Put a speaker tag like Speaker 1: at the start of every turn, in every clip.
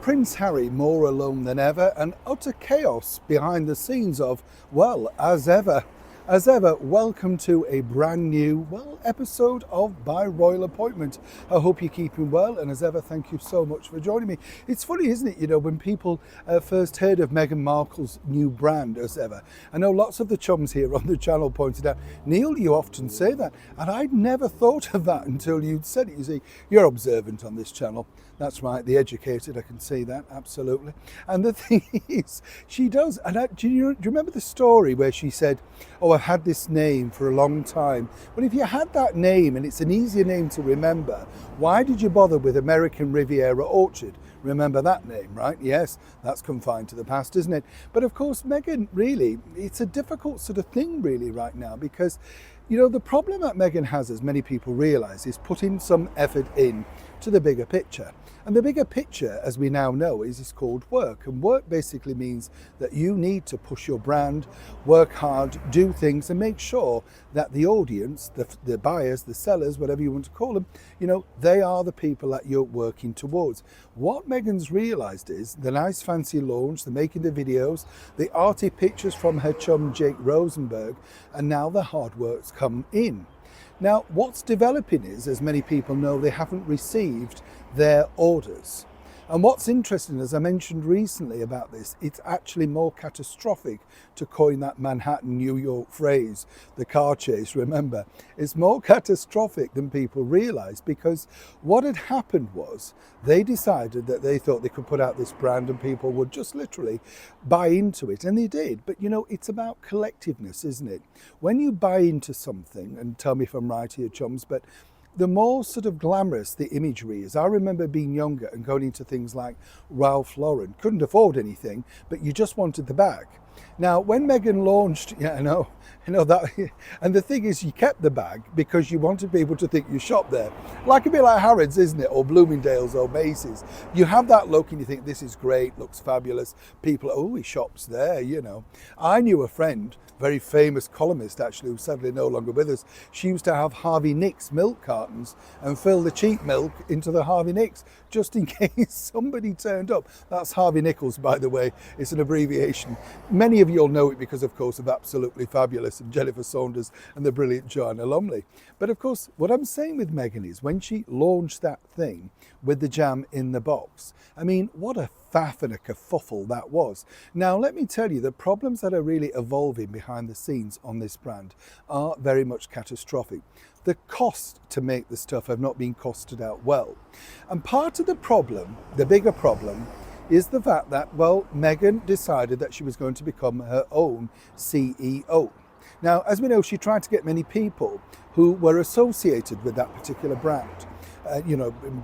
Speaker 1: Prince Harry more alone than ever, and utter chaos behind the scenes of, well, as ever. As ever, welcome to a brand new, episode of By Royal Appointment. I hope you're keeping well, and as ever, thank you so much for joining me. It's funny, isn't it, when people first heard of Meghan Markle's new brand, as ever. I know lots of the chums here on the channel pointed out, Neil, you often say that, and I'd never thought of that until you'd said it. You see, you're observant on this channel. That's right, the educated, I can see that, absolutely. And the thing is, she does, and do you remember the story where she said, oh, I've had this name for a long time. Well, if you had that name and it's an easier name to remember, why did you bother with American Riviera Orchard? Remember that name, right? Yes, that's confined to the past, isn't it? But of course, Meghan, really, it's a difficult sort of thing really right now because, the problem that Meghan has, as many people realise, is putting some effort in to the bigger picture. And the bigger picture, as we now know, is called work. And work basically means that you need to push your brand, work hard, do things, and make sure that the audience, the buyers, the sellers, whatever you want to call them, they are the people that you're working towards. What Meghan's realised is the nice fancy launch, the making the videos, the arty pictures from her chum Jake Rosenberg, and now the hard work's come in. Now, what's developing is, as many people know, they haven't received their orders. And what's interesting, as I mentioned recently about this, it's actually more catastrophic, to coin that Manhattan, New York phrase, the car chase, remember. It's more catastrophic than people realise, because what had happened was they decided that they thought they could put out this brand and people would just literally buy into it. And they did. But, it's about collectiveness, isn't it? When you buy into something, and tell me if I'm right here, chums, but the more sort of glamorous the imagery is. I remember being younger and going into things like Ralph Lauren. Couldn't afford anything, but you just wanted the bag. Now, when Meghan launched, I know that, and the thing is, you kept the bag because you wanted people to think you shopped there. Like a bit like Harrods, isn't it? Or Bloomingdale's or Macy's. You have that look and you think, this is great, looks fabulous. People, oh, he shops there, I knew a friend, very famous columnist actually, who's sadly no longer with us. She used to have Harvey Nicks milk cartons and fill the cheap milk into the Harvey Nicks just in case somebody turned up. That's Harvey Nichols, by the way. It's an abbreviation. Many of you will know it because, of course, of Absolutely Fabulous and Jennifer Saunders and the brilliant Joanna Lumley. But of course, what I'm saying with Meghan is when she launched that thing with the jam in the box, I mean, what a faff and a kerfuffle that was. Now, let me tell you, the problems that are really evolving behind the scenes on this brand are very much catastrophic. The cost to make the stuff have not been costed out well. And part of the problem, the bigger problem, is the fact that, Meghan decided that she was going to become her own CEO. Now, as we know, she tried to get many people who were associated with that particular brand,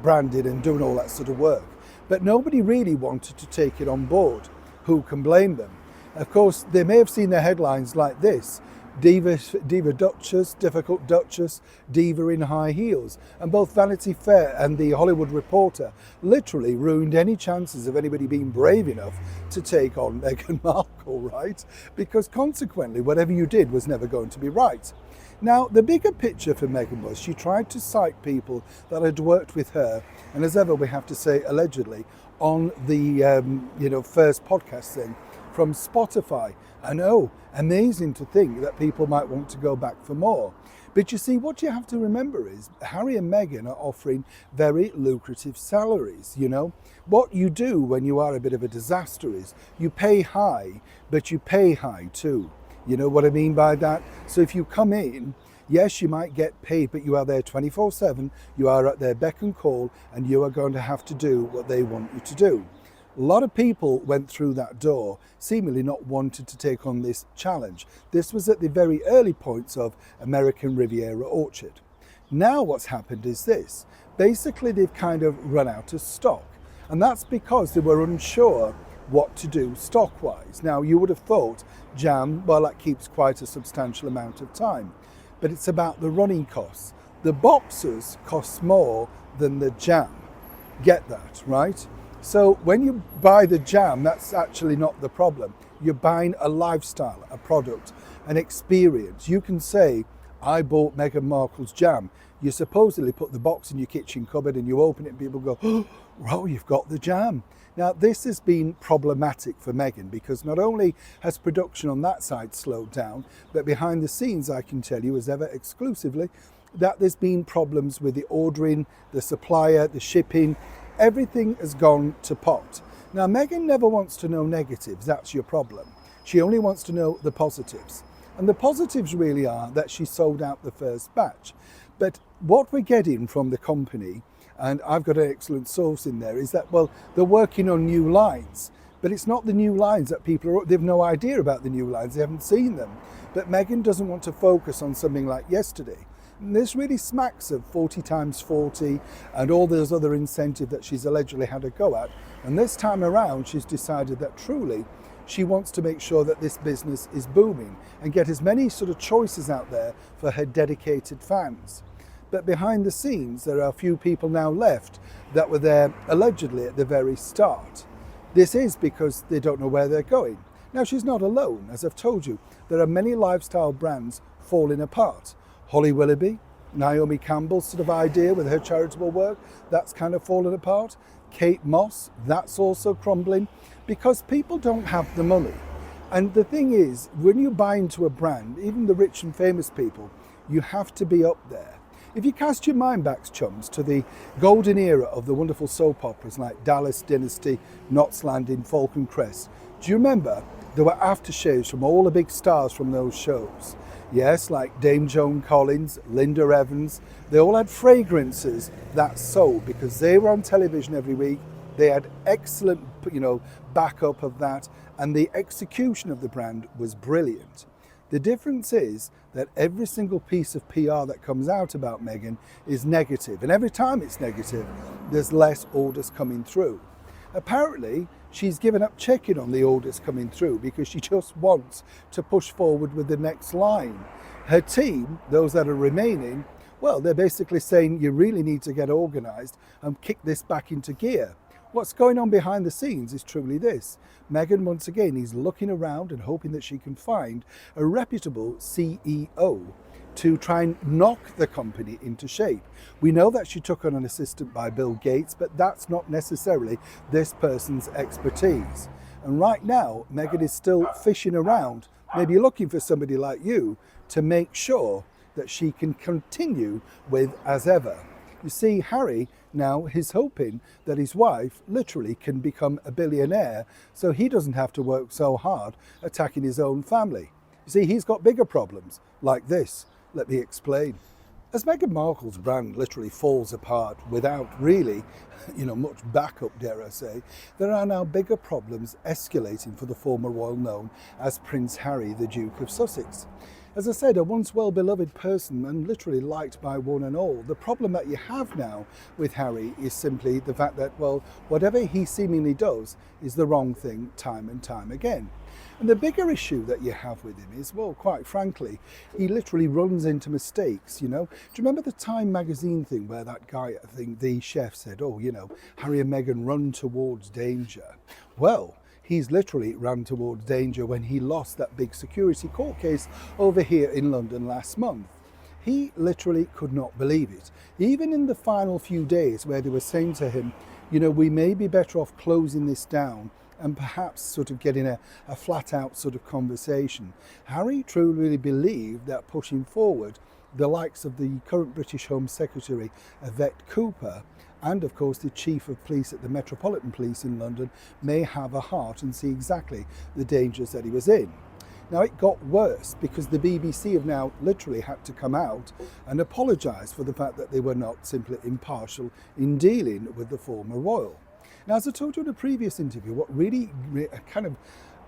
Speaker 1: branded and doing all that sort of work. But nobody really wanted to take it on board. Who can blame them? Of course, they may have seen their headlines like this: Diva Duchess, Difficult Duchess, Diva in High Heels. And both Vanity Fair and the Hollywood Reporter literally ruined any chances of anybody being brave enough to take on Meghan Markle, right? Because consequently, whatever you did was never going to be right. Now, the bigger picture for Meghan was she tried to cite people that had worked with her, and as ever we have to say allegedly, on the first podcast thing from Spotify. I know, amazing to think that people might want to go back for more. But you see, what you have to remember is Harry and Meghan are offering very lucrative salaries, What you do when you are a bit of a disaster is you pay high, but you pay high too. You know what I mean by that? So if you come in, yes, you might get paid, but you are there 24/7, you are at their beck and call, and you are going to have to do what they want you to do. A lot of people went through that door, seemingly not wanting to take on this challenge. This was at the very early points of American Riviera Orchard. Now what's happened is this. Basically, they've kind of run out of stock, and that's because they were unsure what to do stock-wise. Now, you would have thought jam, that keeps quite a substantial amount of time, but it's about the running costs. The boxes cost more than the jam. Get that, right? So when you buy the jam, that's actually not the problem. You're buying a lifestyle, a product, an experience. You can say, I bought Meghan Markle's jam. You supposedly put the box in your kitchen cupboard and you open it and people go, oh, wow, you've got the jam. Now, this has been problematic for Meghan because not only has production on that side slowed down, but behind the scenes, I can tell you, as ever exclusively, that there's been problems with the ordering, the supplier, the shipping. Everything has gone to pot. Now, Meghan never wants to know negatives. That's your problem. She only wants to know the positives. And the positives really are that she sold out the first batch. But what we're getting from the company, and I've got an excellent source in there, is that, well, they're working on new lines. But it's not the new lines that people are, they've no idea about the new lines, they haven't seen them. But Meghan doesn't want to focus on something like yesterday. And this really smacks of 40 times 40 and all those other incentives that she's allegedly had a go at. And this time around, she's decided that truly she wants to make sure that this business is booming and get as many sort of choices out there for her dedicated fans. But behind the scenes, there are a few people now left that were there allegedly at the very start. This is because they don't know where they're going. Now, she's not alone. As I've told you, there are many lifestyle brands falling apart. Holly Willoughby, Naomi Campbell's sort of idea with her charitable work, that's kind of fallen apart. Kate Moss, that's also crumbling because people don't have the money. And the thing is, when you buy into a brand, even the rich and famous people, you have to be up there. If you cast your mind back, chums, to the golden era of the wonderful soap operas like Dallas Dynasty, Knots Landing, Falcon Crest, do you remember there were aftershaves from all the big stars from those shows? Yes, like Dame Joan Collins, Linda Evans, they all had fragrances that sold because they were on television every week. They had excellent, backup of that, and the execution of the brand was brilliant. The difference is that every single piece of PR that comes out about Meghan is negative, and every time it's negative, there's less orders coming through. Apparently, she's given up checking on the orders coming through because she just wants to push forward with the next line. Her team, those that are remaining, well, they're basically saying you really need to get organised and kick this back into gear. What's going on behind the scenes is truly this. Meghan, once again, is looking around and hoping that she can find a reputable CEO to try and knock the company into shape. We know that she took on an assistant by Bill Gates, but that's not necessarily this person's expertise. And right now, Meghan is still fishing around, maybe looking for somebody like you to make sure that she can continue with as ever. You see, Harry now is hoping that his wife literally can become a billionaire so he doesn't have to work so hard attacking his own family. You see, he's got bigger problems like this. Let me explain. As Meghan Markle's brand literally falls apart without really, much backup, dare I say, there are now bigger problems escalating for the former royal known as Prince Harry, the Duke of Sussex. As I said, a once well-beloved person and literally liked by one and all. The problem that you have now with Harry is simply the fact that, well, whatever he seemingly does is the wrong thing time and time again. And the bigger issue that you have with him is, well, quite frankly, he literally runs into mistakes, Do you remember the Time magazine thing where that guy, I think the chef said, Harry and Meghan run towards danger? Well, he's literally ran towards danger when he lost that big security court case over here in London last month. He literally could not believe it. Even in the final few days where they were saying to him, we may be better off closing this down and perhaps sort of getting a flat out sort of conversation. Harry truly believed that pushing forward, the likes of the current British Home Secretary, Yvette Cooper, and of course the Chief of Police at the Metropolitan Police in London may have a heart and see exactly the dangers that he was in. Now it got worse because the BBC have now literally had to come out and apologise for the fact that they were not simply impartial in dealing with the former royal. Now, as I told you in a previous interview, what really kind of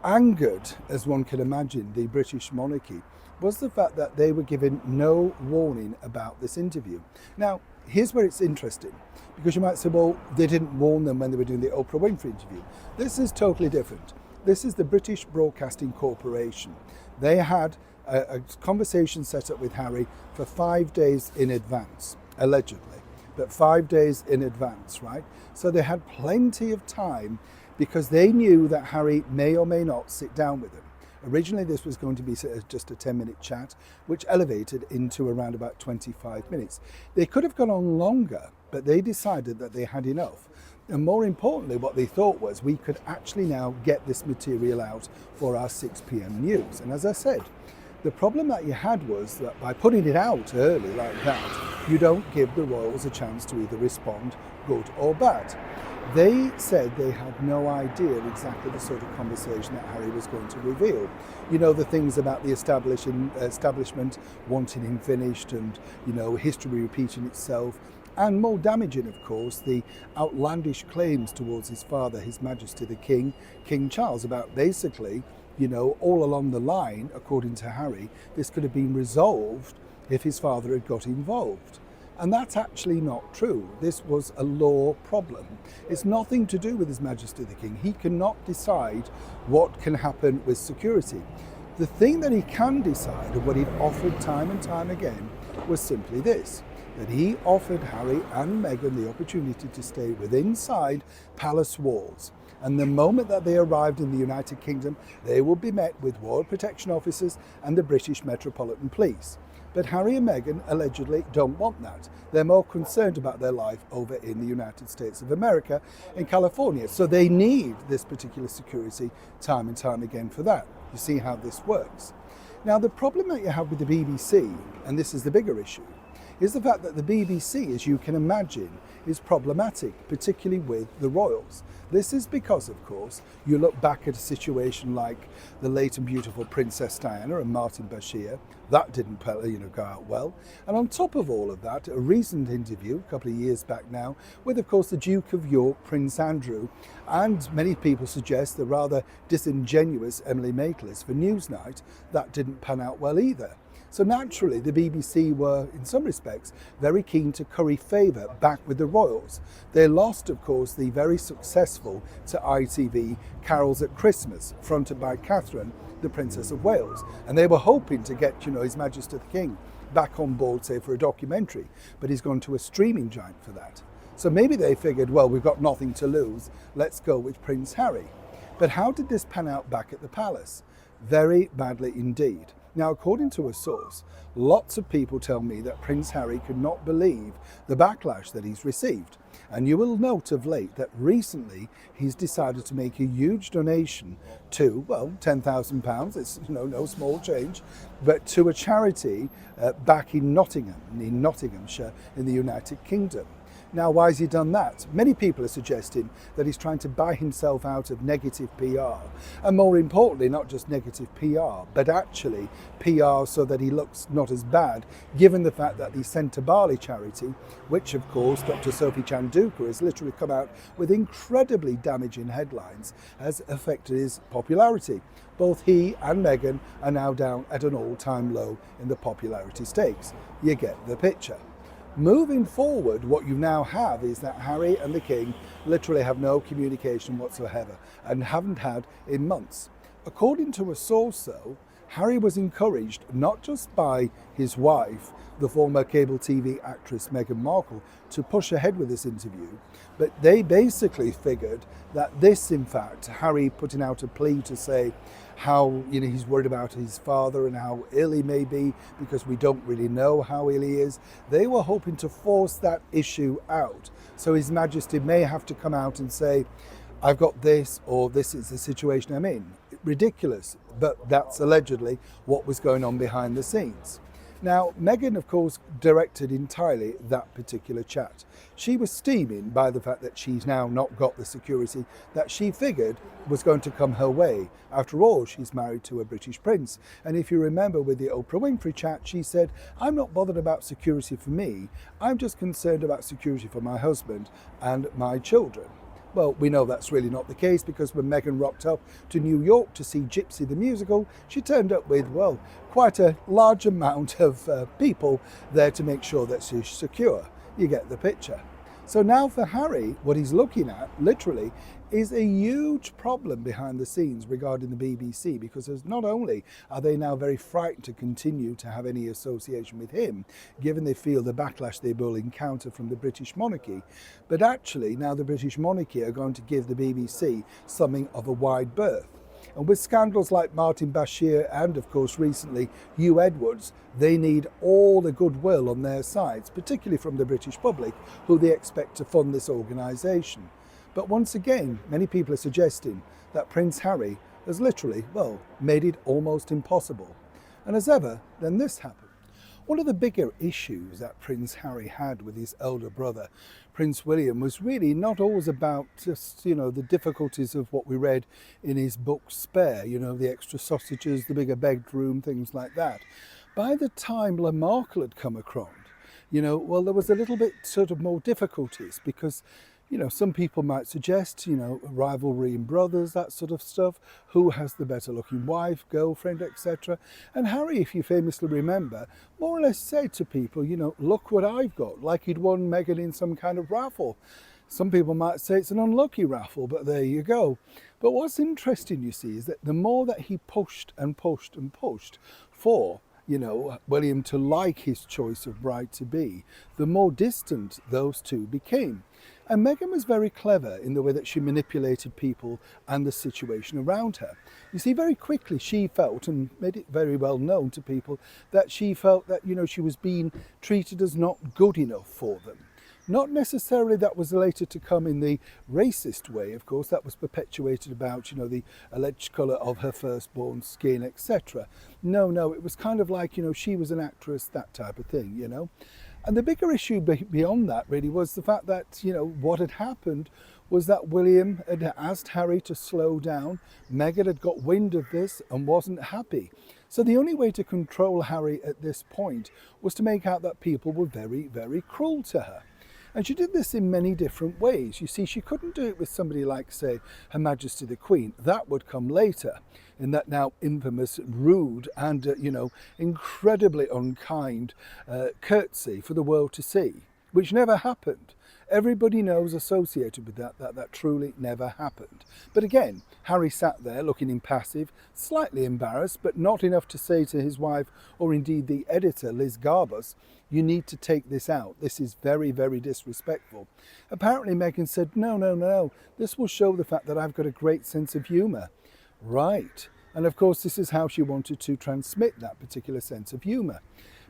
Speaker 1: angered, as one can imagine, the British monarchy was the fact that they were given no warning about this interview. Now, here's where it's interesting, because you might say, well, they didn't warn them when they were doing the Oprah Winfrey interview. This is totally different. This is the British Broadcasting Corporation. They had a conversation set up with Harry for 5 days in advance, allegedly, but 5 days in advance, right? So they had plenty of time because they knew that Harry may or may not sit down with them. Originally, this was going to be just a 10-minute chat, which elevated into around about 25 minutes. They could have gone on longer, but they decided that they had enough. And more importantly, what they thought was we could actually now get this material out for our 6 p.m. news. And as I said, the problem that you had was that by putting it out early like that, you don't give the royals a chance to either respond good or bad. They said they had no idea exactly the sort of conversation that Harry was going to reveal. You know, the things about the establishment wanting him finished and, you know, history repeating itself. And more damaging, of course, the outlandish claims towards his father, His Majesty the King, King Charles, about basically, you know, all along the line, according to Harry, this could have been resolved if his father had got involved. And that's actually not true. This was a law problem. It's nothing to do with His Majesty the King. He cannot decide what can happen with security. The thing that he can decide, and what he'd offered time and time again, was simply this, that he offered Harry and Meghan the opportunity to stay within inside palace walls. And the moment that they arrived in the United Kingdom, they would be met with Royal Protection Officers and the British Metropolitan Police. But Harry and Meghan allegedly don't want that. They're more concerned about their life over in the United States of America, in California. So they need this particular security time and time again for that. You see how this works. Now, the problem that you have with the BBC, and this is the bigger issue, is the fact that the BBC, as you can imagine, is problematic, particularly with the royals. This is because, of course, you look back at a situation like the late and beautiful Princess Diana and Martin Bashir. That didn't go out well. And on top of all of that, a recent interview, a couple of years back now, with, of course, the Duke of York, Prince Andrew, and many people suggest the rather disingenuous Emily Maitlis for Newsnight. That didn't pan out well either. So naturally, the BBC were, in some respects, very keen to curry favour back with the royals. They lost, of course, the very successful to ITV Carols at Christmas, fronted by Catherine, the Princess of Wales. And they were hoping to get, His Majesty the King back on board, say, for a documentary. But he's gone to a streaming giant for that. So maybe they figured, well, we've got nothing to lose. Let's go with Prince Harry. But how did this pan out back at the palace? Very badly indeed. Now, according to a source, lots of people tell me that Prince Harry could not believe the backlash that he's received. And you will note of late that recently he's decided to make a huge donation to, well, £10,000, it's no small change, but to a charity back in Nottingham, in Nottinghamshire, in the United Kingdom. Now, why has he done that? Many people are suggesting that he's trying to buy himself out of negative PR. And more importantly, not just negative PR, but actually PR so that he looks not as bad, given the fact that the Centre Barley charity, which of course Dr. Sophie Chanduka has literally come out with incredibly damaging headlines, has affected his popularity. Both he and Meghan are now down at an all-time low in the popularity stakes. You get the picture. Moving forward, what you now have is that Harry and the King literally have no communication whatsoever and haven't had in months. According to a source, though, Harry was encouraged not just by his wife, the former cable TV actress Meghan Markle, to push ahead with this interview, but they basically figured that this, in fact, Harry putting out a plea to say how he's worried about his father and how ill he may be because we don't really know how ill he is. They were hoping to force that issue out. So His Majesty may have to come out and say, I've got this, or this is the situation I'm in. Ridiculous, but that's allegedly what was going on behind the scenes. Now, Meghan, of course, directed entirely that particular chat. She was steaming by the fact that she's now not got the security that she figured was going to come her way. After all, she's married to a British prince. And if you remember with the Oprah Winfrey chat, she said, I'm not bothered about security for me. I'm just concerned about security for my husband and my children. Well, we know that's really not the case because when Meghan rocked up to New York to see Gypsy the musical, she turned up with, well, quite a large amount of people there to make sure that she's secure. You get the picture. So now for Harry, what he's looking at, literally, is a huge problem behind the scenes regarding the BBC, because not only are they now very frightened to continue to have any association with him, given they feel the backlash they will encounter from the British monarchy, but actually now the British monarchy are going to give the BBC something of a wide berth. And with scandals like Martin Bashir and, of course, recently Hugh Edwards, they need all the goodwill on their sides, particularly from the British public, who they expect to fund this organisation. But once again, many people are suggesting that Prince Harry has literally, well, made it almost impossible. And as ever, then this happened. One of the bigger issues that Prince Harry had with his elder brother, Prince William, was really not always about just, the difficulties of what we read in his book Spare, the extra sausages, the bigger bedroom, things like that. By the time Markle had come around, well, there was a little bit sort of more difficulties because some people might suggest, rivalry in brothers, that sort of stuff, who has the better looking wife, girlfriend, etc. And Harry, if you famously remember, more or less said to people, look what I've got, like he'd won Meghan in some kind of raffle. Some people might say it's an unlucky raffle, but there you go. But what's interesting, you see, is that the more that he pushed and pushed and pushed for William to like his choice of bride to be, the more distant those two became. And Meghan was very clever in the way that she manipulated people and the situation around her. You see, very quickly she felt, and made it very well known to people, that she felt that, she was being treated as not good enough for them. Not necessarily that was later to come in the racist way, of course, that was perpetuated about, the alleged colour of her firstborn skin, etc. No, it was kind of like, she was an actress, that type of thing, And the bigger issue beyond that really was the fact that, what had happened was that William had asked Harry to slow down. Meghan had got wind of this and wasn't happy. So the only way to control Harry at this point was to make out that people were very, very cruel to her. And she did this in many different ways. You see, she couldn't do it with somebody like, say, Her Majesty the Queen. That would come later, in that now infamous, rude and, incredibly unkind curtsy for the world to see, which never happened. Everybody knows associated with that truly never happened. But again, Harry sat there looking impassive, slightly embarrassed, but not enough to say to his wife, or indeed the editor, Liz Garbus, you need to take this out. This is very, very disrespectful. Apparently Meghan said, no, this will show the fact that I've got a great sense of humour. Right. And of course, this is how she wanted to transmit that particular sense of humour.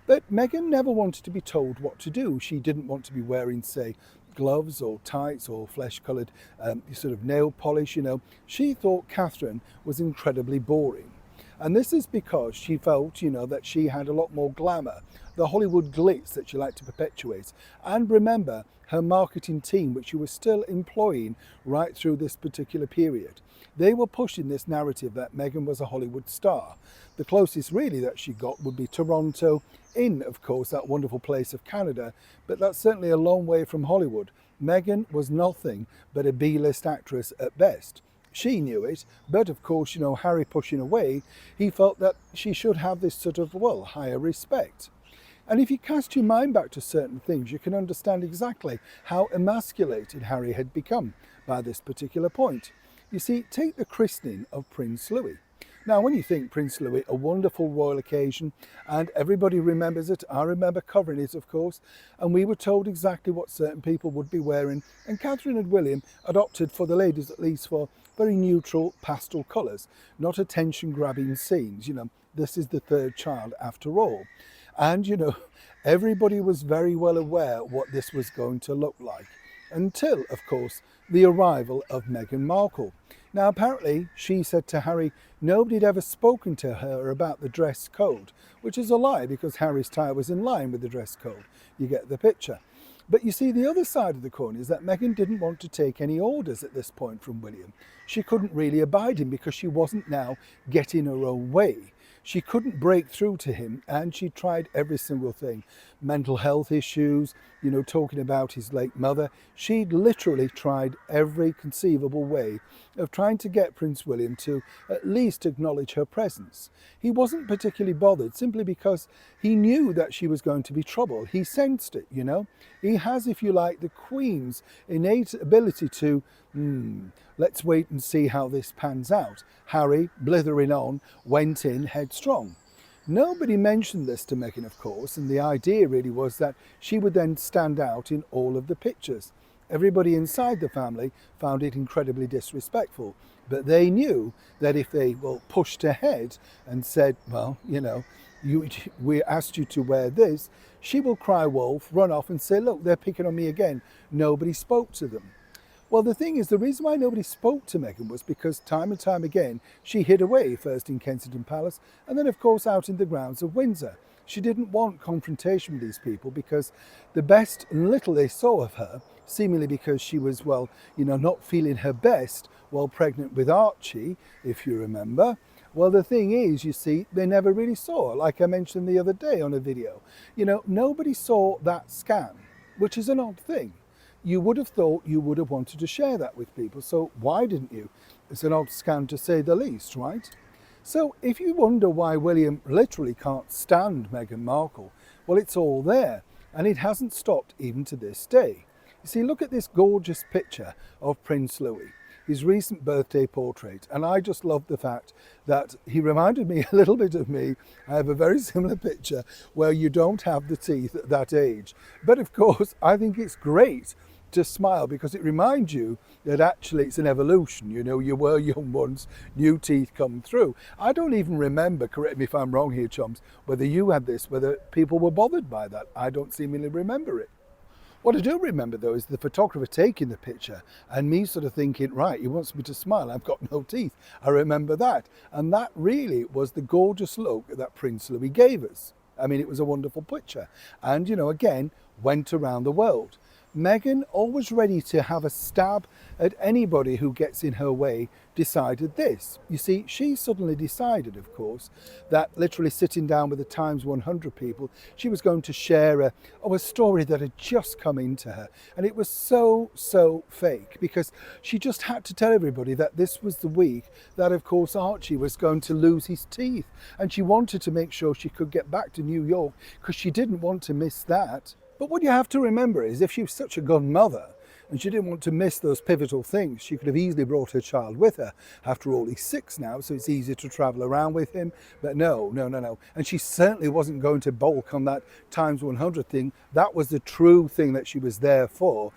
Speaker 1: But Meghan never wanted to be told what to do. She didn't want to be wearing, say, gloves or tights or flesh-coloured sort of nail polish, She thought Catherine was incredibly boring. And this is because she felt, that she had a lot more glamour, the Hollywood glitz that she liked to perpetuate. And remember, her marketing team, which she was still employing right through this particular period. They were pushing this narrative that Meghan was a Hollywood star. The closest really that she got would be Toronto, in, of course, that wonderful place of Canada, but that's certainly a long way from Hollywood. Meghan was nothing but a B-list actress at best. She knew it, but of course, Harry pushing away, he felt that she should have this sort of, higher respect. And if you cast your mind back to certain things, you can understand exactly how emasculated Harry had become by this particular point. You see, take the christening of Prince Louis. Now, when you think Prince Louis, a wonderful royal occasion, and everybody remembers it, I remember covering it, of course, and we were told exactly what certain people would be wearing, and Catherine and William had opted for the ladies, at least, for very neutral pastel colours, not attention-grabbing scenes. This is the third child after all. And, everybody was very well aware what this was going to look like, until, of course, the arrival of Meghan Markle. Now, apparently, she said to Harry, nobody had ever spoken to her about the dress code, which is a lie because Harry's tie was in line with the dress code. You get the picture. But you see, the other side of the coin is that Meghan didn't want to take any orders at this point from William. She couldn't really abide him because she wasn't now getting her own way. She couldn't break through to him, and she tried every single thing. Mental health issues, talking about his late mother. She'd literally tried every conceivable way of trying to get Prince William to at least acknowledge her presence. He wasn't particularly bothered simply because he knew that she was going to be trouble. He sensed it, He has, if you like, the Queen's innate ability to, let's wait and see how this pans out. Harry, blithering on, went in headstrong. Nobody mentioned this to Meghan, of course, and the idea really was that she would then stand out in all of the pictures. Everybody inside the family found it incredibly disrespectful. But they knew that if they, well, pushed ahead and said, well, we asked you to wear this, she will cry wolf, run off and say, look, they're picking on me again. Nobody spoke to them. Well, the thing is, the reason why nobody spoke to Meghan was because time and time again, she hid away, first in Kensington Palace, and then, of course, out in the grounds of Windsor. She didn't want confrontation with these people because the best and little they saw of her, seemingly because she was, well, not feeling her best while pregnant with Archie, if you remember. Well, the thing is, you see, they never really saw her, like I mentioned the other day on a video. Nobody saw that scan, which is an odd thing. You would have thought you would have wanted to share that with people, so why didn't you? It's an odd scan to say the least, right? So if you wonder why William literally can't stand Meghan Markle, well, it's all there, and it hasn't stopped even to this day. You see, look at this gorgeous picture of Prince Louis, his recent birthday portrait, and I just love the fact that he reminded me a little bit of me. I have a very similar picture where you don't have the teeth at that age. But of course, I think it's great to smile because it reminds you that actually it's an evolution. You were young once, new teeth come through. I don't even remember, correct me if I'm wrong here, chums, whether you had this, whether people were bothered by that. I don't seemingly remember it. What I do remember, though, is the photographer taking the picture and me sort of thinking, right, he wants me to smile. I've got no teeth. I remember that. And that really was the gorgeous look that Prince Louis gave us. I mean, it was a wonderful picture. And, again, went around the world. Meghan, always ready to have a stab at anybody who gets in her way, decided this. You see, she suddenly decided, of course, that literally sitting down with the Times 100 people, she was going to share a story that had just come into her. And it was so fake because she just had to tell everybody that this was the week that, of course, Archie was going to lose his teeth. And she wanted to make sure she could get back to New York because she didn't want to miss that. But what you have to remember is if she was such a good mother and she didn't want to miss those pivotal things, she could have easily brought her child with her. After all, he's 6 now, so it's easier to travel around with him. But no. And she certainly wasn't going to bulk on that Times 100 thing. That was the true thing that she was there for,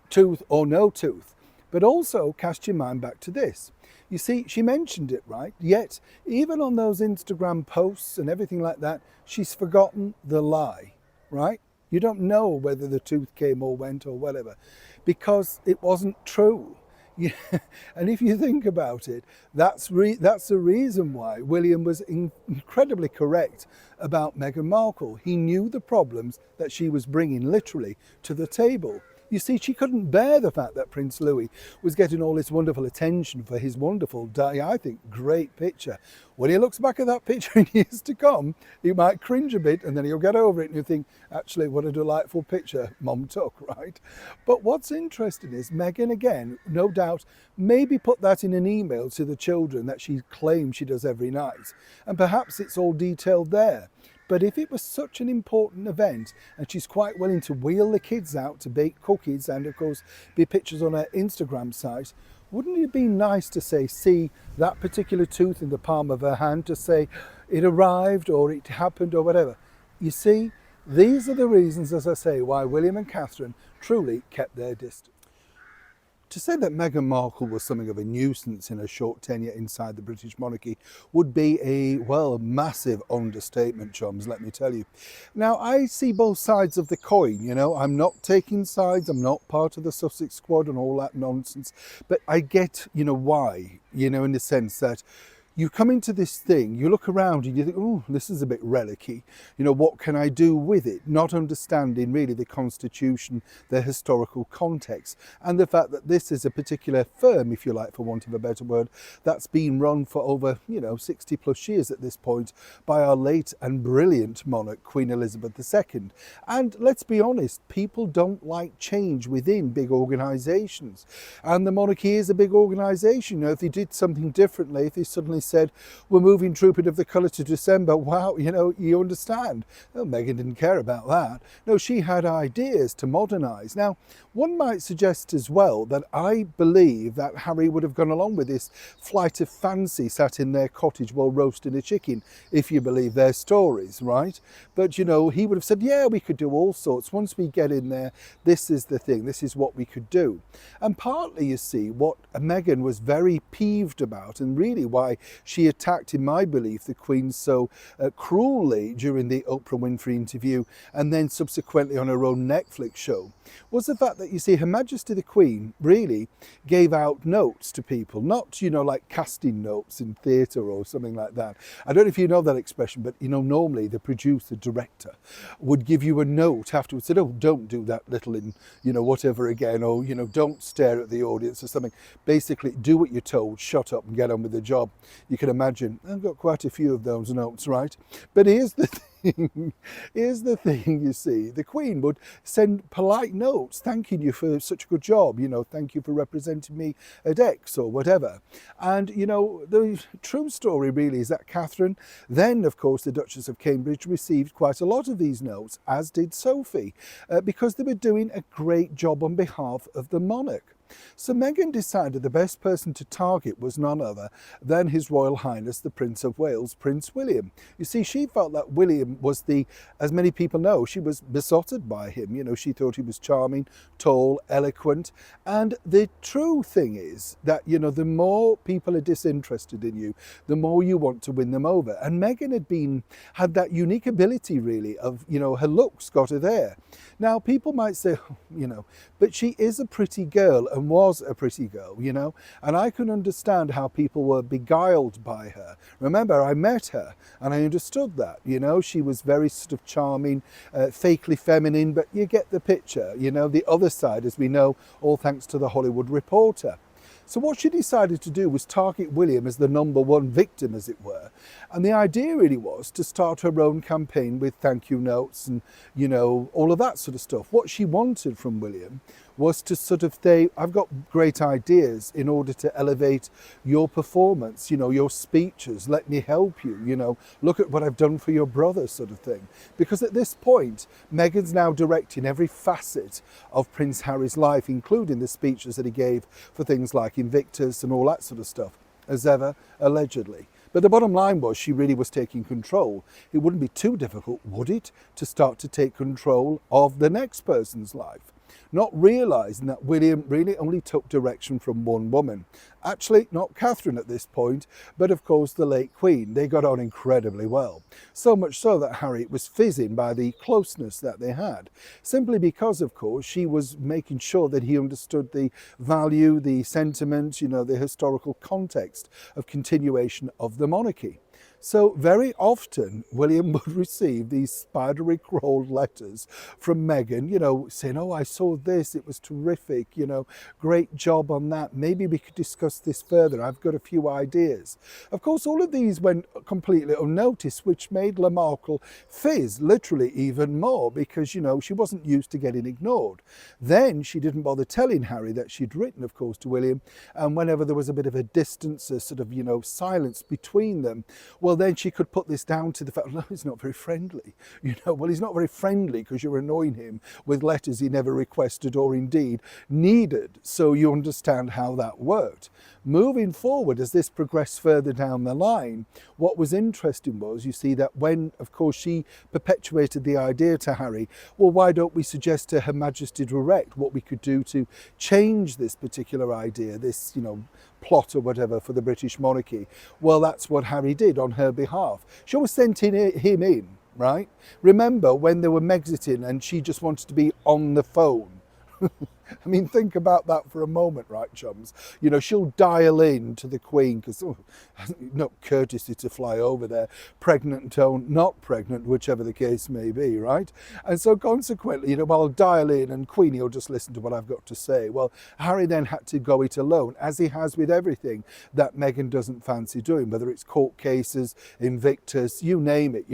Speaker 1: tooth or no tooth. But also cast your mind back to this. You see, she mentioned it, right? Yet, even on those Instagram posts and everything like that, she's forgotten the lie, right? You don't know whether the tooth came or went or whatever, because it wasn't true. And if you think about it, that's the reason why William was incredibly correct about Meghan Markle. He knew the problems that she was bringing literally to the table. You see, she couldn't bear the fact that Prince Louis was getting all this wonderful attention for his wonderful, I think, great picture. When he looks back at that picture in years to come, he might cringe a bit and then he'll get over it and he'll think, actually, what a delightful picture Mum took, right? But what's interesting is Meghan, again, no doubt, maybe put that in an email to the children that she claims she does every night. And perhaps it's all detailed there. But if it was such an important event and she's quite willing to wheel the kids out to bake cookies and, of course, be pictures on her Instagram site, wouldn't it be nice to say, see that particular tooth in the palm of her hand, to say it arrived or it happened or whatever? You see, these are the reasons, as I say, why William and Catherine truly kept their distance. To say that Meghan Markle was something of a nuisance in her short tenure inside the British monarchy would be a, massive understatement, chums, let me tell you. Now, I see both sides of the coin, I'm not taking sides, I'm not part of the Sussex squad and all that nonsense, but I get, why, in the sense that you come into this thing, you look around and you think, oh, this is a bit relic-y. What can I do with it? Not understanding really the constitution, the historical context, and the fact that this is a particular firm, if you like, for want of a better word, that's been run for over, 60 plus years at this point by our late and brilliant monarch, Queen Elizabeth II. And let's be honest, people don't like change within big organisations. And the monarchy is a big organisation. If they did something differently, if they suddenly said, we're moving Trooping of the Colour to December. Wow, you understand. No, Meghan didn't care about that. No, she had ideas to modernise. Now, one might suggest as well that I believe that Harry would have gone along with this flight of fancy sat in their cottage while roasting a chicken, if you believe their stories, right? But, he would have said, yeah, we could do all sorts. Once we get in there, this is the thing. This is what we could do. And partly, you see, what Meghan was very peeved about, and really why she attacked, in my belief, the Queen so cruelly during the Oprah Winfrey interview and then subsequently on her own Netflix show, was the fact that, you see, Her Majesty the Queen really gave out notes to people, not, like casting notes in theatre or something like that. I don't know if you know that expression, but, normally the producer, director would give you a note afterwards, said, oh, don't do that little in, whatever again, or, don't stare at the audience or something. Basically, do what you're told, shut up and get on with the job. You can imagine, I've got quite a few of those notes, right? But here's the thing. Here's the thing, you see, the Queen would send polite notes thanking you for such a good job, thank you for representing me at X or whatever. And, the true story really is that Catherine, then of course the Duchess of Cambridge, received quite a lot of these notes, as did Sophie, because they were doing a great job on behalf of the monarch. So Meghan decided the best person to target was none other than His Royal Highness the Prince of Wales, Prince William. You see, she felt that William was as many people know, she was besotted by him. She thought he was charming, tall, eloquent. And the true thing is that, the more people are disinterested in you, the more you want to win them over. And Meghan had that unique ability really of, her looks got her there. Now, people might say, but she is a pretty girl and was a pretty girl, and I can understand how people were beguiled by her. Remember, I met her and I understood that, she was very sort of charming, fakely feminine, but you get the picture, the other side, as we know, all thanks to the Hollywood Reporter. So what she decided to do was target William as the number one victim, as it were. And the idea really was to start her own campaign with thank you notes and, all of that sort of stuff. What she wanted from William was to sort of say, I've got great ideas in order to elevate your performance, your speeches, let me help you, look at what I've done for your brother, sort of thing. Because at this point, Meghan's now directing every facet of Prince Harry's life, including the speeches that he gave for things like Invictus and all that sort of stuff, as ever, allegedly. But the bottom line was she really was taking control. It wouldn't be too difficult, would it, to start to take control of the next person's life? Not realising that William really only took direction from one woman. Actually, not Catherine at this point, but of course the late Queen. They got on incredibly well. So much so that Harry was fizzing by the closeness that they had. Simply because, of course, she was making sure that he understood the value, the sentiment, the historical context of continuation of the monarchy. So very often, William would receive these spidery crawled letters from Meghan, saying, oh, I saw this, it was terrific, great job on that. Maybe we could discuss this further. I've got a few ideas. Of course, all of these went completely unnoticed, which made Markle fizz literally even more because, she wasn't used to getting ignored. Then she didn't bother telling Harry that she'd written, of course, to William. And whenever there was a bit of a distance, a sort of, silence between them, well, then she could put this down to the fact, no, he's not very friendly. Well, he's not very friendly because you're annoying him with letters he never requested or indeed needed. So you understand how that worked. Moving forward, as this progressed further down the line, what was interesting was, you see, that when, of course, she perpetuated the idea to Harry, well, why don't we suggest to Her Majesty direct what we could do to change this particular idea, this, plot or whatever for the British monarchy? Well, that's what Harry did on her behalf. She always sent him in, right? Remember when they were Mexiting and she just wanted to be on the phone? I mean, think about that for a moment, right, chums? She'll dial in to the Queen because, not courtesy to fly over there, pregnant or not pregnant, whichever the case may be, right? And so consequently, I'll dial in and Queenie will just listen to what I've got to say. Well, Harry then had to go it alone, as he has with everything that Meghan doesn't fancy doing, whether it's court cases, Invictus, you name it,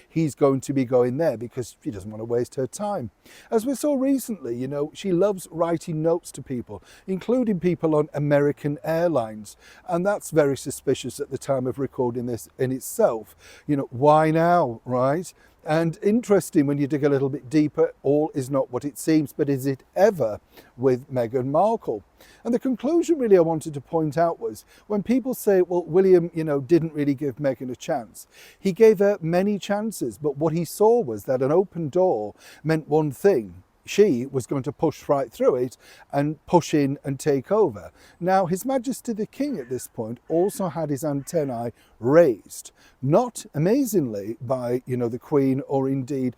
Speaker 1: he's going to be going there because he doesn't want to waste her time. As we saw recently, she loves writing notes to people, including people on American Airlines. And that's very suspicious at the time of recording this in itself. You know, why now, right? And interesting, when you dig a little bit deeper, all is not what it seems, but is it ever with Meghan Markle? And the conclusion really I wanted to point out was when people say, well, William, didn't really give Meghan a chance. He gave her many chances, but what he saw was that an open door meant one thing. She was going to push right through it and push in and take over. Now, His Majesty the King at this point also had his antennae raised, not amazingly by, the Queen or indeed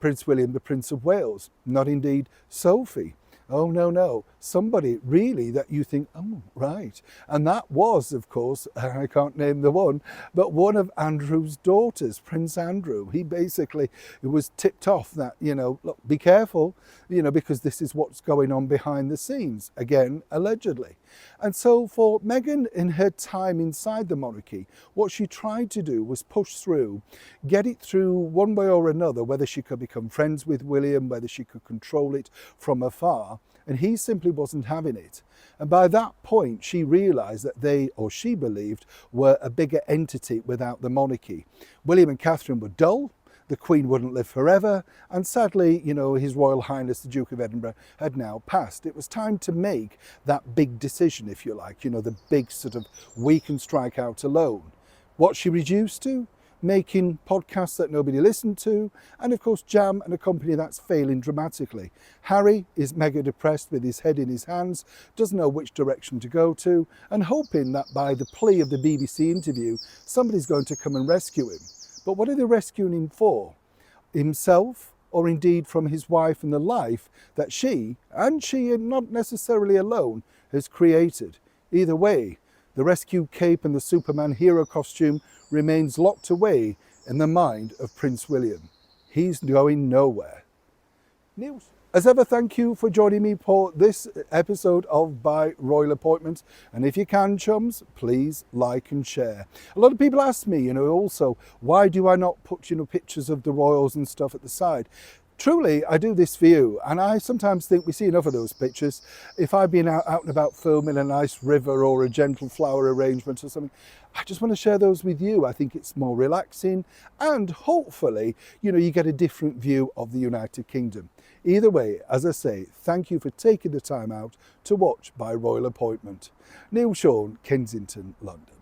Speaker 1: Prince William, the Prince of Wales, not indeed Sophie. Oh, no, somebody really that you think, oh, right. And that was, of course, I can't name the one, but one of Andrew's daughters, Prince Andrew. He basically was tipped off that, look, be careful, because this is what's going on behind the scenes, again, allegedly. And so for Meghan, in her time inside the monarchy, what she tried to do was push through, get it through one way or another, whether she could become friends with William, whether she could control it from afar. And he simply wasn't having it. And by that point, she realised that they, or she believed, were a bigger entity without the monarchy. William and Catherine were dull. The Queen wouldn't live forever. And sadly, His Royal Highness, the Duke of Edinburgh, had now passed. It was time to make that big decision, if you like, the big sort of we can strike out alone. What she reduced to? Making podcasts that nobody listened to, and of course Jam and a company that's failing dramatically. Harry is mega depressed with his head in his hands, doesn't know which direction to go to, and hoping that by the plea of the BBC interview, somebody's going to come and rescue him. But what are they rescuing him for? Himself, or indeed from his wife and the life that she, and not necessarily alone, has created? Either way, the rescue cape and the Superman hero costume remains locked away in the mind of Prince William. He's going nowhere. News. As ever, thank you for joining me for this episode of By Royal Appointment. And if you can, chums, please like and share. A lot of people ask me, also, why do I not put, pictures of the royals and stuff at the side? Truly, I do this for you, and I sometimes think we see enough of those pictures. If I've been out and about filming a nice river or a gentle flower arrangement or something, I just want to share those with you. I think it's more relaxing, and hopefully, you get a different view of the United Kingdom. Either way, as I say, thank you for taking the time out to watch By Royal Appointment. Neil Sean, Kensington, London.